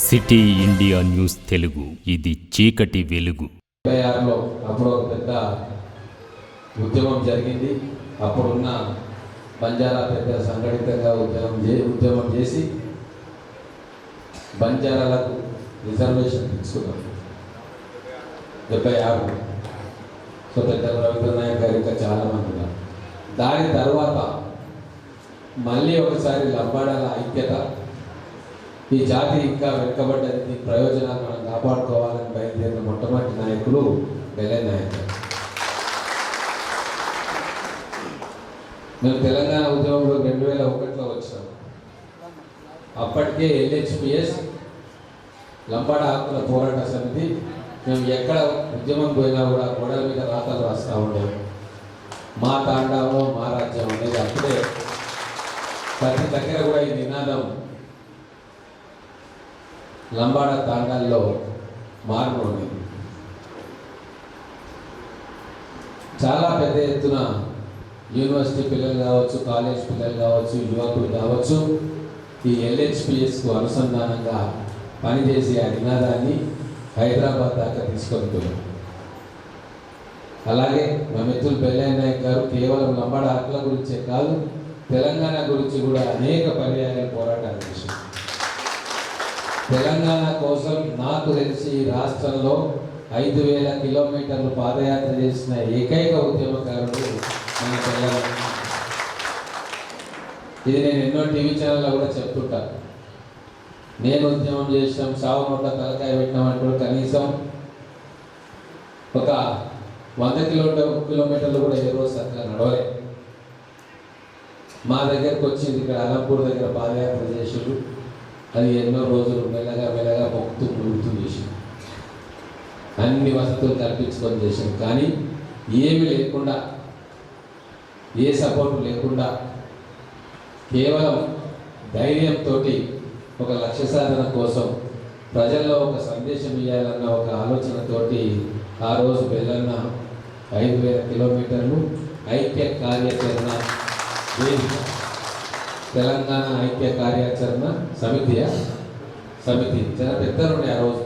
City India news Telugu, ఇది చీకటి వెలుగు. 2006లో అప్పుడు ఒక పెద్ద ఉద్యమం జరిగింది. అప్పుడున్న బంజారా పెద్ద సంఘటితంగా ఉద్యమం చేసి బంజారాలకు రిజర్వేషన్ తీసుకున్నాం 76. సో పెద్ద రవీంద్ర నాయక్ గారు ఇంకా చాలామంది ఉన్నారు. దాని తర్వాత మళ్ళీ ఒకసారి లంబాడాల ఐక్యత, ఈ జాతి ఇంకా వెనుకబడ్డది, ఈ ప్రయోజనాలు మనం కాపాడుకోవాలని బయలుదేరిన మొట్టమొదటి నాయకులు బెల్లె నాయక్. మేము తెలంగాణ ఉద్యమంలో 2001లో వచ్చినాం. అప్పటికే LHPS లంబాడ హక్కుల పోరాట సమితి మేము ఎక్కడ ఉద్యమం పోయినా కూడా గోడల మీద రాతలు రాస్తూ ఉండేవి. మా తాండాలో మా రాజ్యం అనేది అప్పుడే ప్రతి దగ్గర కూడా ఈ నినాదం లంబాడ తాండాల్లో మార్పు ఉండేది. చాలా పెద్ద ఎత్తున యూనివర్సిటీ పిల్లలు కావచ్చు, కాలేజ్ పిల్లలు కావచ్చు, యువకులు కావచ్చు, ఈ LHPSకు అనుసంధానంగా పనిచేసి ఆ నినాదాన్ని హైదరాబాద్ దాకా తీసుకెళ్తున్నారు. అలాగే మా మిత్రులు బెల్లె నాయక్ గారు కేవలం లంబాడ హక్కుల గురించే కాదు, తెలంగాణ గురించి కూడా అనేక పర్యాయాలు పోరాటాలు చేశారు. తెలంగాణ కోసం నాకు తెలిసి రాష్ట్రంలో 5,000 కిలోమీటర్లు పాదయాత్ర చేసిన ఏకైక ఉద్యమకారుడు మన తెలంగాణ. ఇది నేను ఎన్నో టీవీ ఛానల్లో కూడా చెప్తుంటాను. నేను ఉద్యమం చేసినాం, సావు నోట్ల తలకాయ పెట్టినాం అంటే కనీసం ఒక 100 కిలోమీటర్లు కూడా ఏ రోజు సరిగ్గా నడవలే. మా దగ్గరకు వచ్చింది, ఇక్కడ అలంపూర్ దగ్గర పాదయాత్ర చేసారు. అది ఎన్నో రోజులు మెల్లగా మొక్కుతూ మురుగుతూ చేసాం. అన్ని వసతులు కల్పించుకొని చేసాం. కానీ ఏమి లేకుండా, ఏ సపోర్టు లేకుండా, కేవలం ధైర్యంతో ఒక లక్ష్య సాధన కోసం ప్రజల్లో ఒక సందేశం ఇవ్వాలన్న ఒక ఆలోచనతోటి ఆ రోజు బెల్లన్న 5,000 కిలోమీటర్లు ఐక్య కార్యాచరణ వేదిక, తెలంగాణ ఐక్య కార్యాచరణ సమితి చాలా పెద్దలుండే ఆ రోజు.